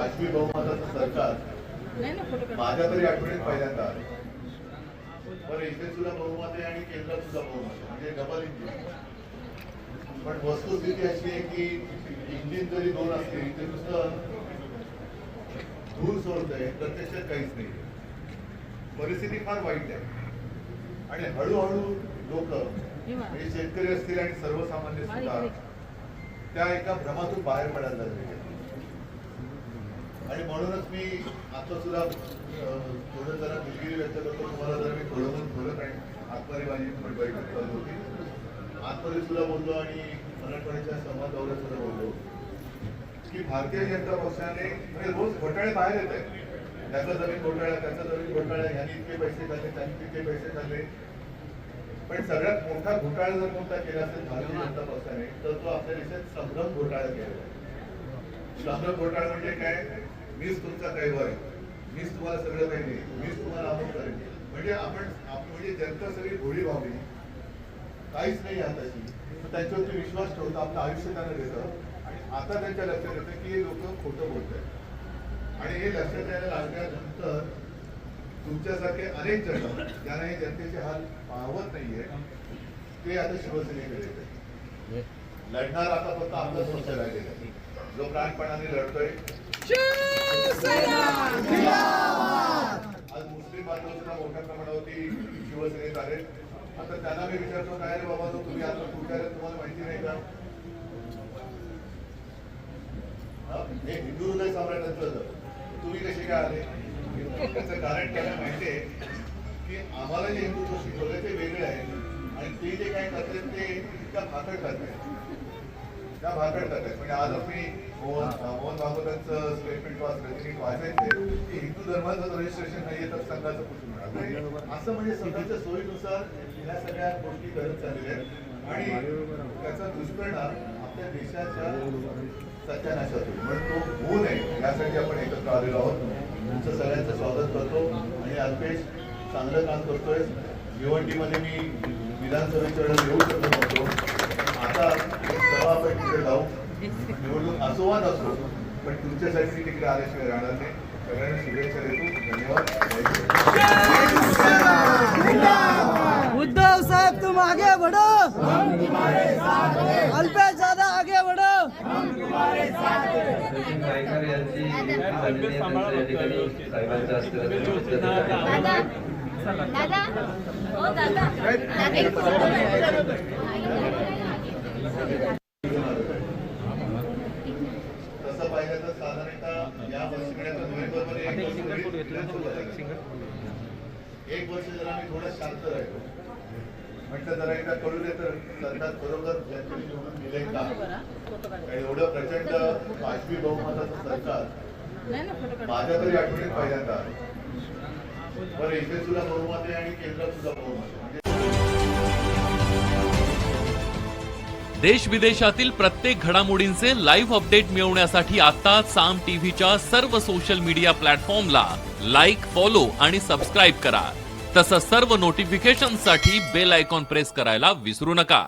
पाचवी बहुमताचं सरकार माझ्या तरी आठवणीत पहिल्यांदा आलं. बरं, इथे सुद्धा बहुमत आहे आणि केंद्रात सुद्धा बहुमत आहे, म्हणजे डबल इंजिन. पण वस्तुस्थिती अशी आहे की इंजिन जरी दोन असली तरी नुसतं धूर सोडतंय, प्रत्यक्षात काहीच नाही. परिस्थिती फार वाईट आहे आणि हळूहळू लोक म्हणजे शेतकरी असतील आणि सर्वसामान्य सुद्धा त्या एका भ्रमातून बाहेर पडायला लागले. आणि म्हणूनच मी आता सुद्धा थोडं जरा दिलगिरी व्यक्त करतो. तुम्हाला जरा मी थोडं आणि आतमध्ये माझी पण बैठक चालू होती, आतमध्ये सुद्धा बोललो आणि मराठवाड्याच्या संवाद दौऱ्यात सुद्धा बोललो की भारतीय जनता पक्षाने म्हणजे रोज घोटाळे बाहेर येत आहेत. त्याचा जमीन घोटाळा, त्याचा जमीन घोटाळा, ह्यांनी इतके पैसे खाल्ले, त्यांनी तितके पैसे खाल्ले. पण सगळ्यात मोठा घोटाळा जर कोणता केला असेल भारतीय जनता पक्षाने तर तो आपल्या देशात संभ्रम घोटाळा केला. संभ्रम घोटाळा म्हणजे काय? मीच तुमचा कैवार आहे, मीच तुम्हाला सगळं काही देईन, मीच तुम्हाला अमोल करेन. म्हणजे आपण म्हणजे जनता सगळी भोळी व्हावी, काहीच नाही हाताशी, त्यांच्यावरती विश्वास ठेवतो, आपलं आयुष्य त्यांना देतं. आणि आता त्यांच्या लक्षात येतं की हे लोक खोटं बोलत आहेत. आणि हे लक्षात यायला लागल्यानंतर तुमच्यासारखे अनेक जण ज्यांना हे जनतेचे हाल पाहवत नाहीये ते आता शिवसेनेकडे येते. लढणार आता फक्त आपलाच पक्ष राहिलेला आहे, जो प्राणपणाने लढतोय. आज मुस्लिम बांधव सुद्धा मोठ्या प्रमाणावरती शिवसेनेत आले. आता त्यांना मी विचारतो, काय रे बाबा, तुम्ही आता कुठे तुम्हाला माहिती नाही का? हे हिंदू हृदय सम्राटांचं तुम्ही कसे काय आले? त्याचं कारण त्याला माहिती आहे की आम्हाला जे हिंदुत्व शिकवलं ते वेगळे आहे आणि ते जे काय करतात ते त्या भाकड करतायत, त्या भाकड करतायत. म्हणजे आज मी मोहन भागवतांचं स्टेटमेंट वाचायचे की हिंदू धर्माचं रजिस्ट्रेशन नाहीये तर संघाचं कुठून मिळालं, असं म्हणजे स्वतःच्या सोयीनुसार या सगळ्या गोष्टी करत चाललेल्या आहेत. आणि त्याचा दुष्परिणाम आपल्या देशाच्या सत्यानाशात होईल. म्हणून तो होऊ नये यासाठी आपण एकत्र आलेलो आहोत. तुमचं सगळ्यांचं स्वागत करतो आणि अल्पेश चांगलं काम करतोय. भिवंडीमध्ये मी विधानसभेच्या वेळेला येऊ शकत नव्हतो. आता तेव्हा आपण तिकडे जाऊ, निवडणूक असो वा नसो, पण तुमच्यासाठी मी तिकडे आल्याशिवाय राहणार नाही. सगळ्यांना शुभेच्छा देतो. धन्यवाद. उद्धव साहब तुम आगे बढ़ो, अल्पेश ज्यादा आगे बढ़ो. तसं पाहिलं तर साधारणतः या वर्षभरात नोव्हेंबरमध्ये एक वर्ष जर आम्ही थोडं शांत राहिलो, म्हटलं जरा एकदा कळू दे तर सरकार बरोबर जनतेने निवडून दिले का? एवढं प्रचंड पाचवी बहुमताचं सरकार माझ्या तरी आठवणीत पहिल्यांदा आलं. बरं, इथे सुद्धा बहुमत आहे आणि केंद्रात सुद्धा बहुमत आहे. देश विदेशातील प्रत्येक घडामोडींचे लाईव्ह अपडेट मिळवण्यासाठी आता साम टीव्हीच्या सर्व सोशल मीडिया प्लॅटफॉर्मला लाईक, फॉलो आणि सबस्क्राईब करा. तसंच सर्व नोटिफिकेशनसाठी बेल आयकॉन प्रेस करायला विसरू नका.